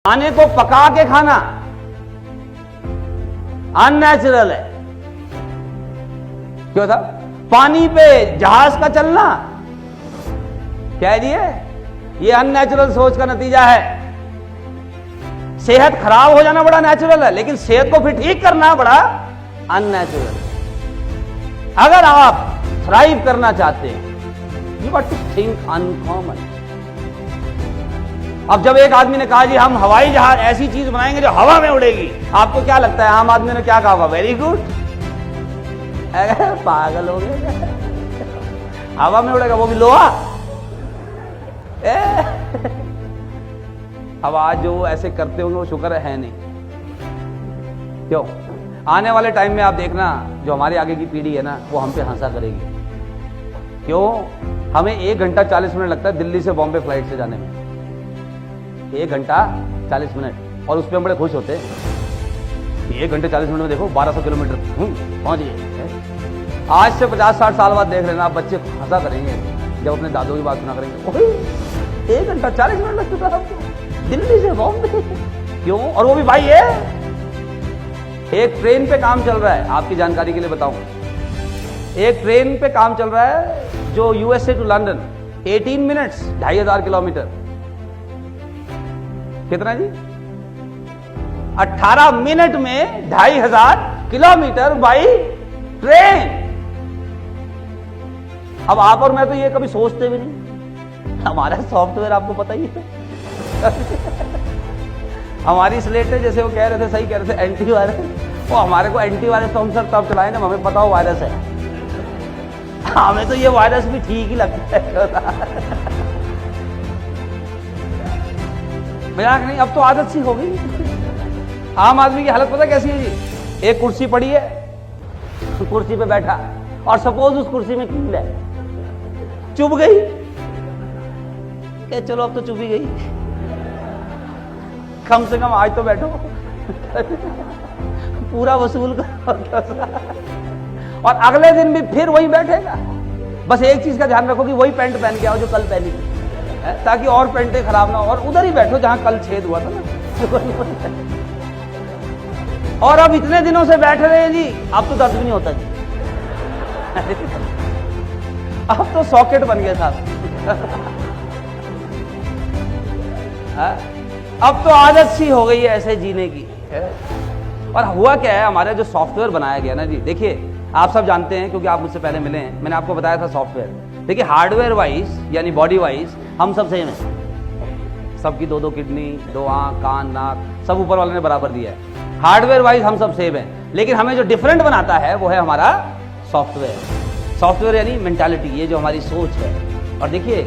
खाने को पका के खाना अननेचुरल है। क्यों था? पानी पे जहाज का चलना कह दिए ये अननेचुरल सोच का नतीजा है। सेहत खराब हो जाना बड़ा नेचुरल है, लेकिन सेहत को फिर ठीक करना बड़ा अननेचुरल। अगर आप थ्राइव करना चाहते हैं, you got to think uncommon. अब जब एक आदमी ने कहा जी हम हवाई जहाज ऐसी चीज बनाएंगे जो हवा में उड़ेगी, आपको क्या लगता है आम आदमी ने क्या कहा होगा? Very good. पागल हो गए, हवा में उड़ेगा वो भी लोहा। अब आज जो ऐसे करते होंगे वो शुक्र है नहीं। क्यों? आने वाले टाइम में आप देखना जो हमारे आगे की पीढ़ी है ना, वो हम पे हंसा करेगी। क्यों? हमें 1 घंटा 40 मिनट लगता है दिल्ली से बॉम्बे फ्लाइट से जाने में। 1 घंटा 40 मिनट, और उस पर हम बड़े खुश होते हैं। 1 घंटे 40 मिनट में देखो 1200 किलोमीटर पहुंच गए। आज से 50-60 साल बाद देख लेना आप बच्चे हंसा करेंगे जब अपने दादों की बात सुना करेंगे। 1 घंटा 40 मिनट लग चुका हमको दिल्ली से बॉम्बे। क्यों? और वो भी भाई है एक ट्रेन पे काम चल रहा है। आपकी जानकारी के लिए बताऊं, एक ट्रेन पे काम चल रहा है जो USA to London 18 minutes 2500 kilometre. कितना जी? 18 मिनट में 2500 किलोमीटर बाई ट्रेन। अब आप और मैं तो ये कभी सोचते भी नहीं। हमारा सॉफ्टवेयर आपको पता ही है। हमारी स्लेट है, जैसे वो कह रहे थे, सही कह रहे थे, एंटीवायरस। वो हमारे को एंटीवायरस तो हम सर तब चलाए जब हमें पता हो वायरस है। हमें तो ये वायरस भी ठीक ही लगता है। मजाक नहीं, अब तो आदत सी हो गई। आम आदमी की हालत पता कैसी है जी? एक कुर्सी पड़ी है, कुर्सी पे बैठा, और सपोज उस कुर्सी में कील है, चुभ गई। चलो अब तो चुभ ही गई, कम से कम आज तो बैठो। पूरा वसूल करो। और अगले दिन भी फिर वही बैठेगा। बस एक चीज का ध्यान रखो कि वही पैंट पहन के आओ जो कल पहनी थी, ताकि और पैंटें खराब ना हो। और उधर ही बैठो जहां कल छेद हुआ था ना। और अब इतने दिनों से बैठ रहे हैं जी, अब तो दर्द भी नहीं होता जी। अब तो सॉकेट बन गया साहब। अब तो आदत सी हो गई है ऐसे जीने की। और हुआ क्या है, हमारा जो सॉफ्टवेयर बनाया गया ना जी, देखिए आप सब जानते हैं क्योंकि आप मुझसे पहले मिले हैं, मैंने आपको बताया था सॉफ्टवेयर। देखिए हार्डवेयर वाइज यानी बॉडी वाइज हम सब सेम है। सबकी 2-2 किडनी, 2 आंख, कान, नाक, सब ऊपर वाले ने बराबर दिया है। हार्डवेयर वाइज हम सब सेम है, लेकिन हमें जो डिफरेंट बनाता है वो है हमारा सॉफ्टवेयर। सॉफ्टवेयर यानी मेंटालिटी, ये जो हमारी सोच है। और देखिए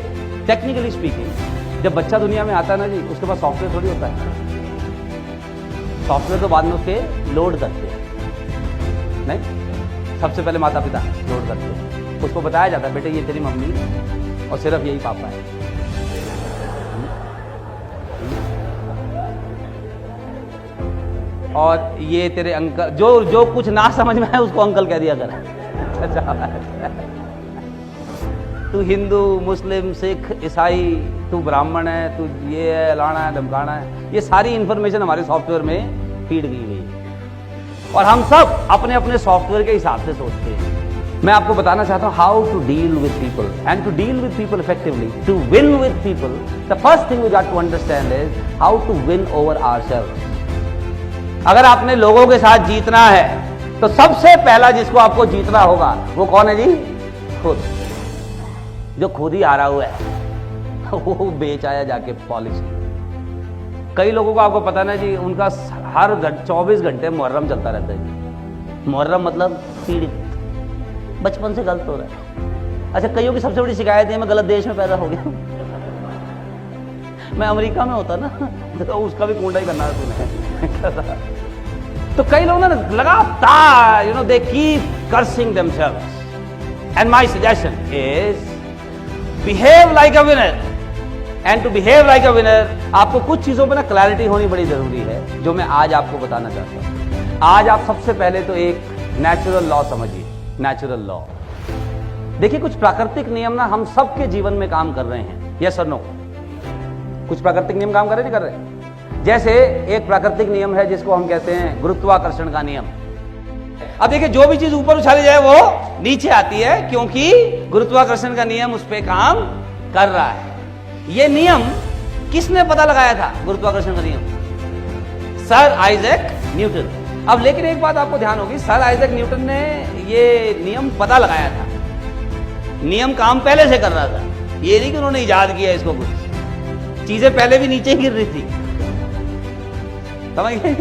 टेक्निकली स्पीकिंग, जब बच्चा दुनिया में आता है ना जी, उसके पास सॉफ्टवेयर थोड़ी होता है। सॉफ्टवेयर तो बाद में उसके लोड करते हैं, नहीं, सबसे पहले माता पिता लोड करते हैं। उसको बताया जाता है बेटे ये तेरी मम्मी और सिर्फ यही पापा है। और ये तेरे अंकल, जो कुछ ना समझ में है उसको अंकल कह दिया कर। तू हिंदू, मुस्लिम, सिख, ईसाई, तू ब्राह्मण है, तू ये है, लाना है, धमकाना है, ये सारी इंफॉर्मेशन हमारे सॉफ्टवेयर में फीड की गई है। और हम सब अपने अपने सॉफ्टवेयर के हिसाब से सोचते हैं। मैं आपको बताना चाहता हूं how to deal with people, and to deal with people effectively, to win with people, the first thing we got to understand is how to win over ourselves. अगर आपने लोगों के साथ जीतना है तो सबसे पहला जिसको आपको जीतना होगा वो कौन है जी? खुद। जो खुद ही हारा हुआ है वो बेच आया जाके पॉलिसी। कई लोगों को आपको पता ना जी, उनका हर 24 घंटे मुहर्रम चलता रहता है जी। मुहर्रम मतलब पीड़ित, बचपन से गलत हो रहा है। अच्छा, कईयों की सबसे बड़ी शिकायत है मैं गलत देश में पैदा हो गया। मैं अमेरिका में होता ना तो उसका भी कुंडा ही करना है तूने। तो कई लोग ना लगातार they keep cursing themselves, and my suggestion is behave like a winner. And to behave like a winner आपको कुछ चीजों पे ना क्लैरिटी होनी बड़ी जरूरी है, जो मैं आज आपको बताना चाहता हूं। आज आप सबसे पहले तो एक नेचुरल लॉ समझिए। नेचुरल लॉ, देखिए कुछ प्राकृतिक नियम ना हम सबके जीवन में काम कर रहे हैं। यस और नो? कुछ प्राकृतिक नियम काम कर रहे नहीं कर रहे? जैसे एक प्राकृतिक नियम है जिसको हम कहते हैं गुरुत्वाकर्षण का नियम। अब देखिए, जो भी चीज ऊपर उछाली जाए वो नीचे आती है, क्योंकि गुरुत्वाकर्षण का नियम उस पर काम कर रहा है। यह नियम किसने पता लगाया था? गुरुत्वाकर्षण का नियम सर आइजैक न्यूटन। अब लेकिन एक बात आपको ध्यान होगी, सर आइजैक न्यूटन ने ये नियम पता लगाया था, नियम काम पहले से कर रहा था। ये नहीं कि उन्होंने इजाद किया इसको, कुछ चीजें पहले भी नीचे गिर रही थी, समझ गए?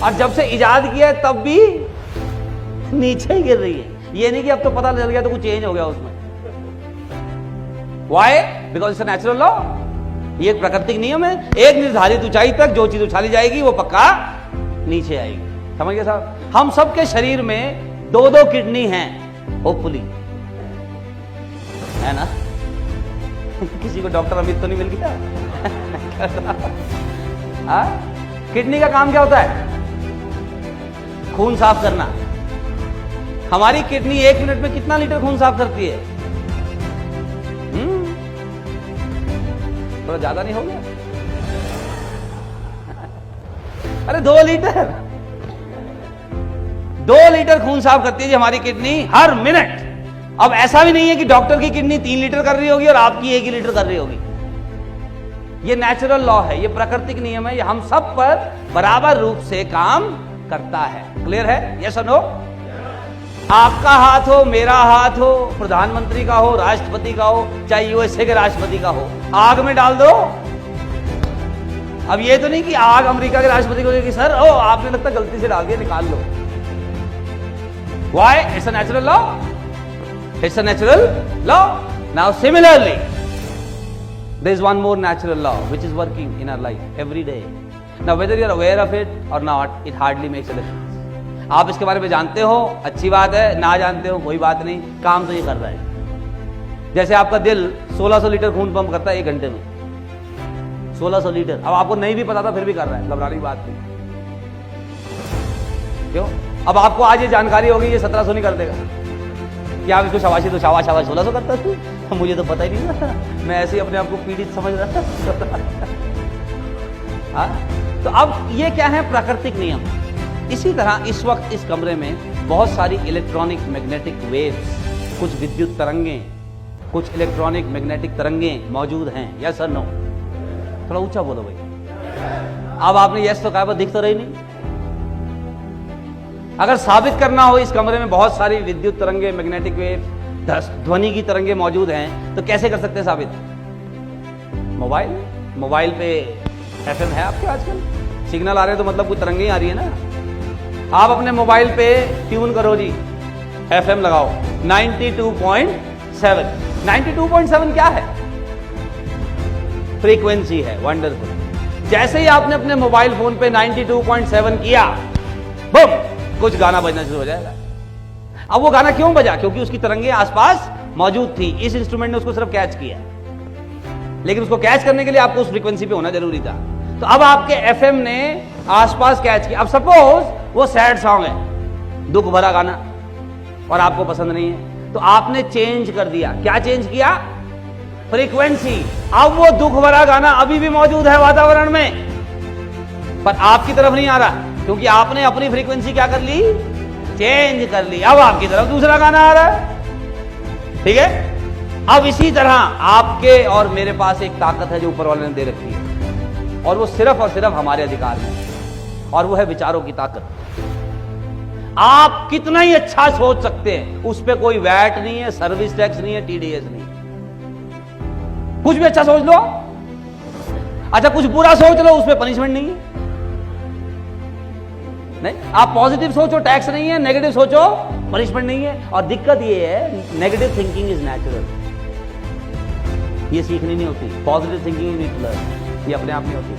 और जब से इजाद किया है तब भी नीचे ही गिर रही है। ये नहीं कि अब तो पता चल गया तो कुछ चेंज हो गया उसमें। Why? Because it's a natural law. ये एक प्राकृतिक नियम है, एक निर्धारित ऊंचाई तक जो चीज उछाली जाएगी वो पक्का नीचे आएगी। समझ गए साहब? हम सबके शरीर में 2-2 किडनी हैं, होपफुली, है ना? किसी को डॉक्टर अमित तो नहीं मिल गया? किडनी का काम क्या होता है? खून साफ करना। हमारी किडनी 1 मिनट में कितना लीटर खून साफ करती है? थोड़ा ज्यादा नहीं हो गया? अरे 2 लीटर, 2 लीटर खून साफ करती है जी हमारी किडनी हर मिनट। अब ऐसा भी नहीं है कि डॉक्टर की किडनी 3 लीटर कर रही होगी और आपकी 1 ही लीटर कर रही होगी। ये नेचुरल लॉ है, ये प्राकृतिक नियम है, ये हम सब पर बराबर रूप से काम करता है। क्लियर है? यस और नो? आपका हाथ हो, मेरा हाथ हो, प्रधानमंत्री का हो, राष्ट्रपति का हो, चाहे यूएसए के राष्ट्रपति का हो, आग में डाल दो। अब ये तो नहीं कि आग अमेरिका के राष्ट्रपति को देगी, सर ओ आपने लगता गलती से डाल दिया, निकाल लो। Why? It's a natural law. It's a natural law. Now similarly there is one more natural law which is working in our life every day. Now whether you are aware of it or not, it hardly makes a difference. आप इसके बारे में जानते हो, अच्छी बात है, ना जानते हो कोई बात नहीं, काम तो ये कर रहा है। जैसे आपका दिल 1600 लीटर खून पंप करता है 1 घंटे में, 1600 लीटर। अब आपको नहीं भी पता था फिर भी कर रहा है, घबराने की बात नहीं। क्यों? अब आपको आज ये जानकारी होगी, ये 1700 नहीं कर देगा कि आप इसको शाबाशी तो शाबाश 1600 करता था, मुझे तो पता ही नहीं था, मैं ऐसे ही अपने आप को पीड़ित समझ रहा था। तो अब ये क्या है? प्राकृतिक नियम। इसी तरह इस वक्त इस कमरे में बहुत सारी इलेक्ट्रॉनिक मैग्नेटिक वेव्स, कुछ विद्युत तरंगें, कुछ इलेक्ट्रॉनिक मैग्नेटिक तरंगें मौजूद हैं। यस और नो? थोड़ा ऊंचा बोलो भाई। अब आपने यस तो कहा, दिख तो रही नहीं। अगर साबित करना हो इस कमरे में बहुत सारी विद्युत तरंगें, मैग्नेटिक वेव, ध्वनि की तरंगें मौजूद हैं, तो कैसे कर सकते हैं साबित? मोबाइल पे एफएम है आपके आजकल, सिग्नल आ रहे हैं तो मतलब कोई तरंगें आ रही है ना। आप अपने मोबाइल पे ट्यून करो जी, एफएम लगाओ 92.7। 92.7 क्या है? फ्रीक्वेंसी है। वंडरफुल। जैसे ही आपने अपने मोबाइल फोन पे 92.7 किया, बम, कुछ गाना बजना शुरू हो जाएगा। अब वो गाना क्यों बजा? क्योंकि उसकी तरंगें आसपास मौजूद थी। इस इंस्ट्रूमेंट ने उसको सिर्फ कैच किया, लेकिन उसको कैच करने के लिए आपको उस फ्रीक्वेंसी पे होना जरूरी था। तो अब आपके एफएम ने आसपास कैच किया। अब सपोज वो सैड सॉन्ग है, दुख भरा गाना, और आपको पसंद नहीं है, तो आपने चेंज कर दिया। क्या चेंज किया? फ्रीक्वेंसी। अब वो दुख भरा गाना अभी भी मौजूद है वातावरण में, पर आपकी तरफ नहीं आ रहा, क्योंकि आपने अपनी फ्रीक्वेंसी क्या कर ली? चेंज कर ली। अब आपकी तरफ दूसरा गाना आ रहा है। ठीक है? अब इसी तरह आपके और मेरे पास एक ताकत है जो ऊपर वाले ने दे रखी है, और वो सिर्फ और सिर्फ हमारे अधिकार में, और वो है विचारों की ताकत। आप कितना ही अच्छा सोच सकते हैं, उस पर कोई वैट नहीं है, सर्विस टैक्स नहीं है, टीडीएस नहीं है। कुछ भी अच्छा सोच लो, अच्छा कुछ बुरा सोच लो, उस पर पनिशमेंट नहीं है। नहीं, आप पॉजिटिव सोचो, टैक्स नहीं है, नेगेटिव सोचो, पनिशमेंट नहीं है। और दिक्कत ये है, नेगेटिव थिंकिंग इज नेचुरल, ये सीखनी नहीं होती। पॉजिटिव थिंकिंग इज नेचुरल, ये अपने आप नहीं होती।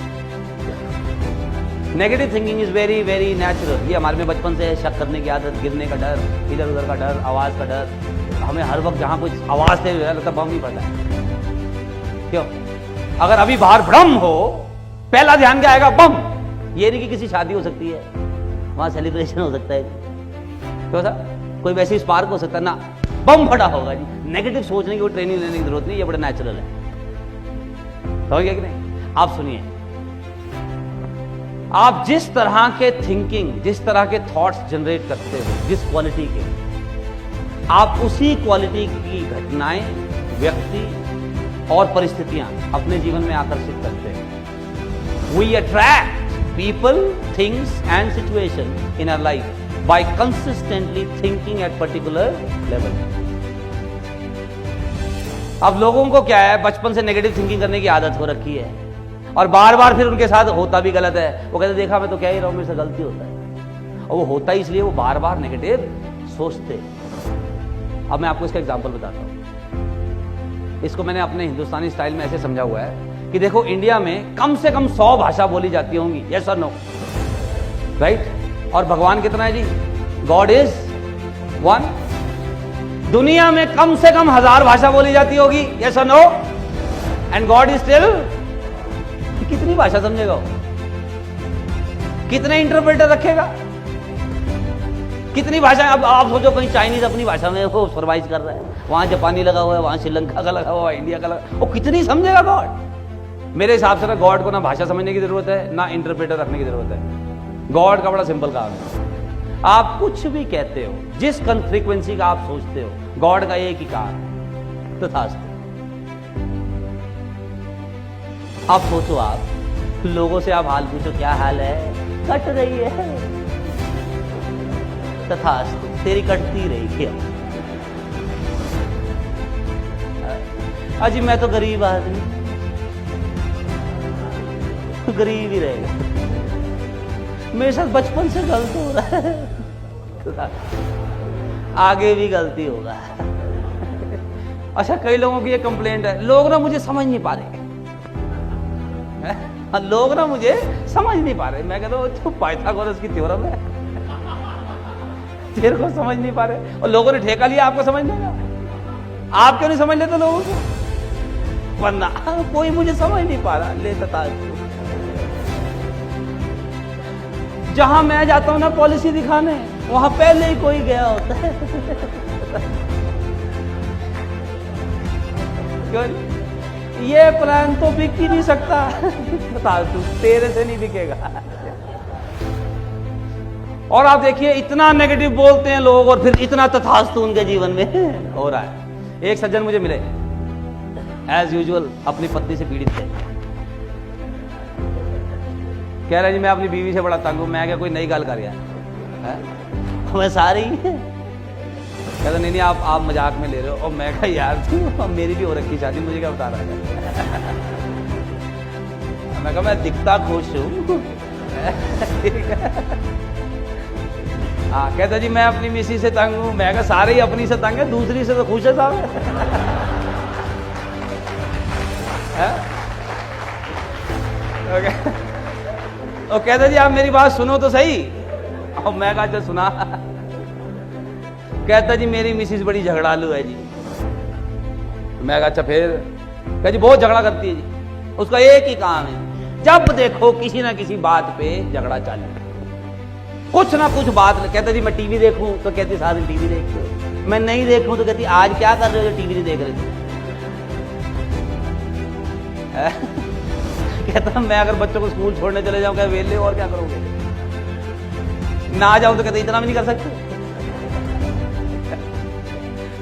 Negative thinking is very very natural. ये हमारे में बचपन से है, शक करने की आदत, गिरने का डर, इधर उधर का डर, आवाज का डर। हमें हर वक्त जहां कुछ आवाज से लगता बम नहीं पड़ता है। क्यों? अगर अभी बाहर भ्रम हो, पहला ध्यान क्या आएगा? बम। ये नहीं कि किसी शादी हो सकती है, वहां सेलिब्रेशन हो सकता है, क्यों सा कोई वैसे स्पार्क हो सकता है ना, बम फटा होगा जी। नेगेटिव सोचने की कोई ट्रेनिंग लेने की जरूरत नहीं, ये बड़ा नेचुरल है। समझ गया कि नहीं? आप सुनिए, आप जिस तरह के थिंकिंग, जिस तरह के थॉट्स जनरेट करते हो, जिस क्वालिटी के, आप उसी क्वालिटी की घटनाएं, व्यक्ति और परिस्थितियां अपने जीवन में आकर्षित करते हैं। We attract people, things and situation in our life by consistently thinking at particular level. अब लोगों को क्या है, बचपन से नेगेटिव थिंकिंग करने की आदत हो रखी है और बार बार फिर उनके साथ होता भी गलत है। वो कहते देखा मैं तो कह ही रहा हूं, मेरे से गलती होता है, और वो होता ही इसलिए वो बार बार नेगेटिव सोचते। अब मैं आपको इसका एग्जांपल बताता हूं। इसको मैंने अपने हिंदुस्तानी स्टाइल में ऐसे समझा हुआ है कि देखो, इंडिया में कम से कम 100 भाषा बोली जाती होंगी, यस और नो, राइट? और भगवान कितना है जी? God is one. दुनिया में कम से कम 1000 भाषा बोली जाती होगी, यस और no, and God is still. कितनी भाषा समझेगा वो? कितने इंटरप्रेटर रखेगा? कितनी भाषा? अब आप सोचो, कहीं चाइनीज अपनी भाषा में वो सरवाइज कर रहा है, वहां जापानी लगा हुआ है, वहां श्रीलंका का लगा हुआ है, इंडिया का लगा, वो कितनी समझेगा गॉड? मेरे हिसाब से ना गॉड को ना भाषा समझने की जरूरत है, ना इंटरप्रेटर रखने की जरूरत है। गॉड का बड़ा सिंपल काम है। आप कुछ भी कहते हो, जिस फ्रीक्वेंसी का आप सोचते हो, गॉड का एक ही काम, तथास्तु। आप सोचो, आप लोगों से आप हाल पूछो, क्या हाल है? कट रही है, तथास्तु, तेरी कटती रही क्या? अजी मैं तो गरीब आदमी, गरीब ही रहेगा, मेरे साथ बचपन से गलत हो रहा है, आगे भी गलती होगा। अच्छा, कई लोगों की ये कंप्लेंट है, लोग ना मुझे समझ नहीं पा रहे, लोग ना मुझे समझ नहीं पा रहे। मैं कहता हूँ तो पाइथागोरस की थ्योरम है, तेरे को समझ नहीं पा रहे, और लोगों ने ठेका लिया आपको समझने का। आप क्यों नहीं समझ लेते लोगों को? वरना कोई मुझे समझ नहीं पा रहा, ले तथास्तु। जहां मैं जाता हूं ना पॉलिसी दिखाने, वहां पहले ही कोई गया होता है। ये प्लान तो बिक ही नहीं सकता, बता तू, तेरे से नहीं बिकेगा। और आप देखिए, इतना नेगेटिव बोलते हैं लोग और फिर इतना तथास्तु उनके जीवन में हो रहा है। एक सज्जन मुझे मिले, एज यूजुअल अपनी पत्नी से पीड़ित थे। कह रहा जी मैं अपनी बीवी से बड़ा तंग हूं। मैं क्या कोई नई गल कर रहा है? मैं सारी कहता नहीं आप मजाक में ले रहे हो। और मैं कहा यार तू, मेरी भी हो रखी शादी, मुझे क्या बता रहा है? मैं कहा मैं दिखता खुश हूं। हाँ, कहता जी मैं अपनी मिसी से तंग हूं। मैं कहा सारे ही अपनी से तंग है, दूसरी से तो खुश है साहब। और कहता जी आप मेरी बात सुनो तो सही। और मैं कहा अच्छा सुना। कहता जी मेरी मिसिस बड़ी झगड़ालू है जी। मैं कहा अच्छा फिर? कहता जी बहुत झगड़ा करती है जी, उसका एक ही काम है, जब देखो किसी ना किसी बात पे झगड़ा चालू, कुछ ना कुछ बात। कहता जी मैं टीवी देखूं तो कहती सारा दिन टीवी देखते हो, मैं नहीं देखूं तो कहती आज क्या कर रहे हो टीवी नहीं देख रहे थे। कहता मैं अगर बच्चों को स्कूल छोड़ने चले जाऊं क्या वेले, और क्या करोगे? ना जाऊं तो कहते इतना भी नहीं कर सकते।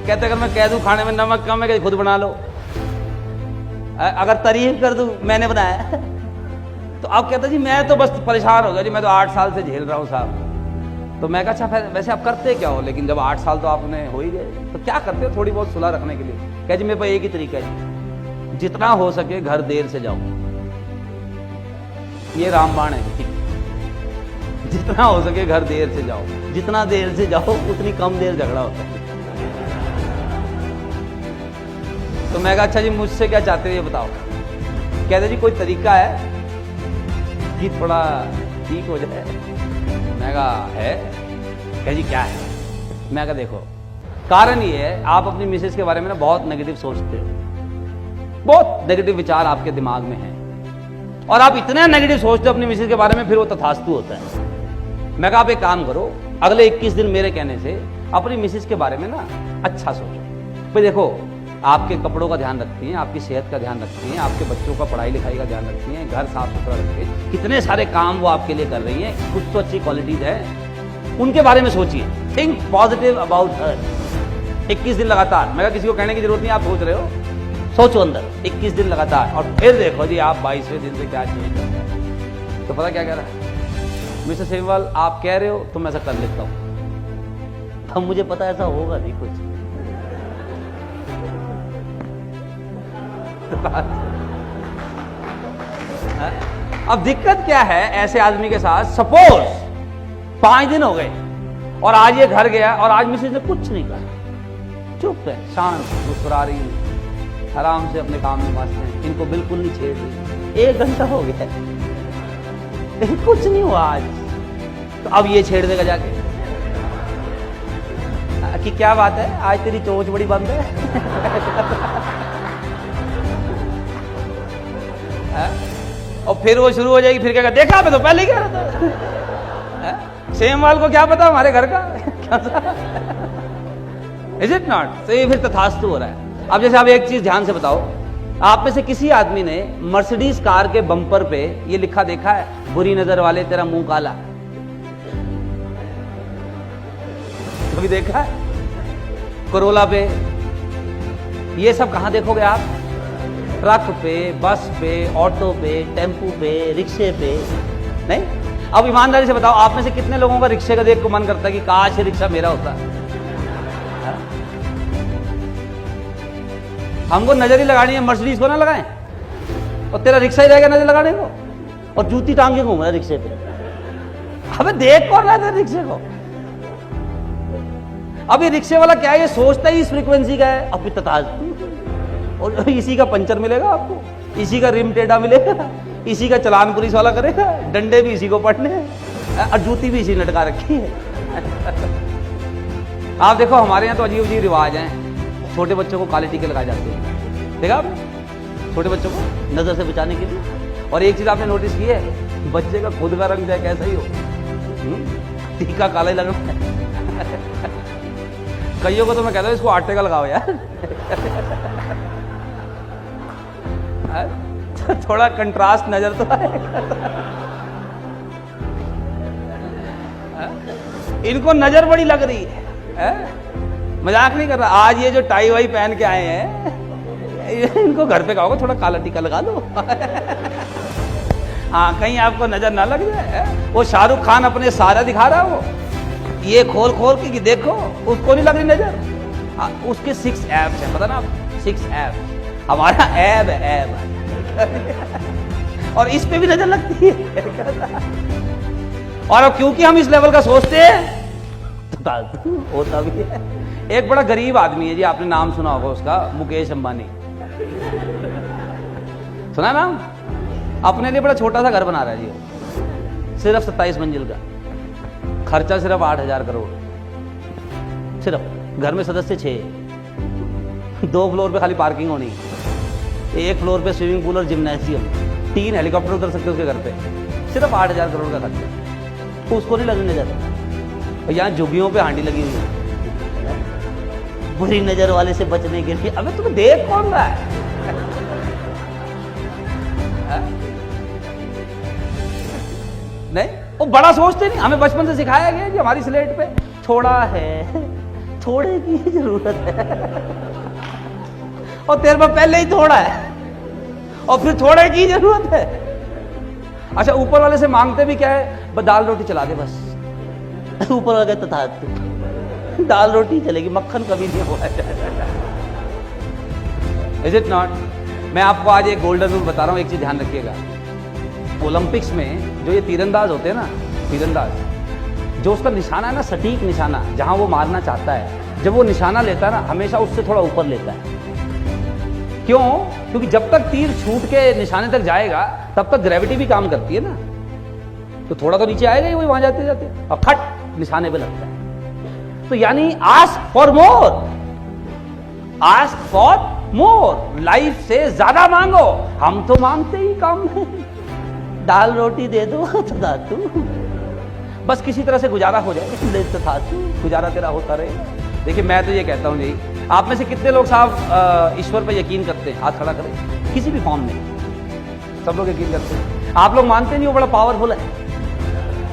कहते अगर मैं कह दूं खाने में नमक कम है, कहते खुद बना लो। अगर तारीफ कर दूं मैंने बनाया तो अब कहता जी मैं तो बस परेशान हो गया जी, मैं तो 8 साल से झेल रहा हूं साहब। तो मैं कहा अच्छा फिर वैसे आप करते क्या हो? लेकिन जब 8 साल तो आपने हो ही गए, तो क्या करते हो थोड़ी बहुत सुलह रखने के लिए? कह जी मेरे पास एक ही तरीका है, जितना हो सके घर देर से जाओ। ये रामबाण है, जितना हो सके घर देर से जाओ, जितना देर से जाओ उतनी कम देर झगड़ा होता है। तो मैं कहा अच्छा जी मुझसे क्या चाहते हो ये बताओ। कहते जी कोई तरीका है कि थोड़ा ठीक हो जाए? मैं कहा है। कह जी क्या है? मैं कहा देखो कारण ये है आप अपनी मिसेस के बारे में ना बहुत नेगेटिव सोचते हो, बहुत नेगेटिव विचार आपके दिमाग में है, और आप इतने नेगेटिव सोचते हो अपनी मिसेस के बारे में, फिर वो तथास्तु होता है। मैं कहा आप एक काम करो, अगले 21 दिन मेरे कहने से अपनी मिसेस के बारे में ना अच्छा सोचो। भाई देखो आपके कपड़ों का ध्यान रखती हैं, आपकी सेहत का ध्यान रखती हैं, आपके बच्चों का पढ़ाई लिखाई का ध्यान रखती हैं, घर साफ सुथरा रखते हैं, कितने सारे काम वो आपके लिए कर रही हैं, कुछ तो अच्छी क्वालिटीज है, उनके बारे में सोचिए। Think positive about her. 21 दिन लगातार, मैं किसी को कहने की जरूरत नहीं, आप सोच रहे हो, सोचो अंदर 21 दिन लगातार, और फिर देखो जी आप 22वें दिन से क्या चेंज करते हैं। तो पता क्या कह रहा है, मिस्टर सेमवाल आप कह रहे हो तो मैं ऐसा कर लेता हूं। अब मुझे पता ऐसा होगा नहीं कुछ। अब दिक्कत क्या है ऐसे आदमी के साथ, सपोज 5 दिन हो गए और आज ये घर गया और आज मिसेज ने कुछ नहीं कहा, चुप है, शांत, मुस्कुरा रही है, आराम से अपने काम में मस्त हैं, इनको बिल्कुल नहीं छेड़ रही। 1 घंटा हो गया लेकिन कुछ नहीं हुआ आज, तो अब ये छेड़ देगा जाके कि क्या बात है आज तेरी चोंच बड़ी बंद है। और फिर वो शुरू हो जाएगी, फिर क्या देखा मैं तो पहले ही कह रहा था। सेमवाल को क्या पता हमारे घर का। Is it not? तो ये फिर तथास्तु हो रहा है। अब जैसे आप एक चीज ध्यान से बताओ, आप में से किसी आदमी ने मर्सिडीज कार के बम्पर पे ये लिखा देखा है, बुरी नजर वाले तेरा मुंह काला? कभी देखा है? कोरोला पे ये सब कहां देखोगे आप? ट्रक पे, बस पे, ऑटो पे, टेम्पू पे, रिक्शे पे। नहीं? अब ईमानदारी से बताओ, आप में से कितने लोगों का रिक्शे का देख को मन करता है कि काश ये रिक्शा मेरा होता। हमको नजर ही लगानी है, मर्सिडीज को ना लगाएं, और तेरा रिक्शा ही रहेगा नजर लगाने को, और जूती टांग के घूम रहा है रिक्शे पे। अबे देख कौन रहा था रिक्शे को? अब ये रिक्शे वाला क्या है, ये सोचता ही इस फ्रीक्वेंसी का है, अब और इसी का पंचर मिलेगा आपको, इसी का रिम टेढ़ा मिलेगा, इसी का चलान पुलिस वाला करेगा, डंडे भी इसी को पड़ने हैं, और जूती भी इसी ने लटका रखी है। आप देखो हमारे यहाँ तो अजीब अजीब रिवाज हैं, छोटे बच्चों को काले टीके लगाए जाते हैं, देखा आपने? छोटे बच्चों को नजर से बचाने के लिए। और एक चीज आपने नोटिस की है, बच्चे का खुद का रंग चाहे कैसा ही हो, टीका काला ही लगना है। कईयों को तो मैं कहता हूं इसको आटे का लगाओ यार। थोड़ा कंट्रास्ट नजर तो आएगा। इनको नजर बड़ी लग रही है? मजाक नहीं कर रहा। आज ये जो टाई वाई पहन के आए हैं, इनको घर पे कहोगे थोड़ा काला टीका लगा लो। हाँ, कहीं आपको नजर ना लग जाए। वो शाहरुख खान अपने सारा दिखा रहा है, वो ये खोल खोल के कि देखो, उसको नहीं लग रही नजर। उसके 6 एब्स है, पता ना आप? 6 एब्स। हमारा ऐब है, ऐब। और इस पे भी नजर लगती है। और अब क्योंकि हम इस लेवल का सोचते हैं तो होता भी है। एक बड़ा गरीब आदमी है जी, आपने नाम सुना होगा उसका, मुकेश अंबानी। सुना नाम? अपने लिए बड़ा छोटा सा घर बना रहा है जी, सिर्फ 27 मंजिल का, खर्चा सिर्फ 8,000 करोड़। सिर्फ घर में सदस्य 6, 2 फ्लोर पे खाली पार्किंग होनी, 1 फ्लोर पे स्विमिंग पूल और जिम्नेशियम, 3 हेलीकॉप्टर उतर सकते उसके घर पे, सिर्फ 8,000 करोड़ का खर्चा। तो उसको नहीं लगने जाता। यहाँ झुग्गियों पे हांडी लगी हुई है बुरी नजर वाले से बचने के लिए। अबे तुम्हें देख कौन रहा है? नहीं, वो बड़ा सोचते नहीं। हमें बचपन से सिखाया गया कि हमारी स्लेट पे थोड़ा है, थोड़े की जरूरत है, और तेरे में पहले ही थोड़ा है और फिर थोड़े की जरूरत है। अच्छा, ऊपर वाले से मांगते भी क्या है? बस दाल रोटी चला दे बस। ऊपर वाले तथा दाल रोटी चलेगी, मक्खन कभी नहीं हुआ। Is it not? मैं आपको आज एक गोल्डन रूल बता रहा हूं, एक चीज ध्यान रखिएगा। ओलंपिक्स में जो ये तीरंदाज होते हैं ना, तीरंदाज, जो उसका निशाना है ना, सटीक निशाना, जहां वो मारना चाहता है, जब वो निशाना लेता है ना, हमेशा उससे थोड़ा ऊपर लेता है। क्यों? क्योंकि जब तक तीर छूट के निशाने तक जाएगा तब तक ग्रेविटी भी काम करती है ना, तो थोड़ा तो नीचे आएगा ही वही, वहां जाते जाते, और खट निशाने पे लगता है। तो यानी ask for more, ask for more, life से ज्यादा मांगो। हम तो मांगते ही कम है, दाल रोटी दे दो तो दातू, बस किसी तरह से गुजारा हो जाए, गुजारा तेरा होता रहे। देखिए, मैं तो ये कहता हूं जी, आप में से कितने लोग साहब ईश्वर पर यकीन करते हैं? हाथ खड़ा करें। किसी भी फॉर्म में सब लोग यकीन करते हैं। आप लोग मानते नहीं वो बड़ा पावरफुल है?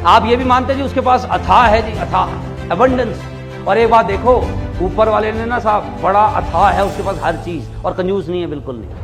आप ये भी मानते जी उसके पास अथाह है जी, अथाह अबंडेंस। और एक बात देखो, ऊपर वाले ने ना साहब बड़ा अथाह है उसके पास हर चीज, और कंजूस नहीं है, बिल्कुल नहीं।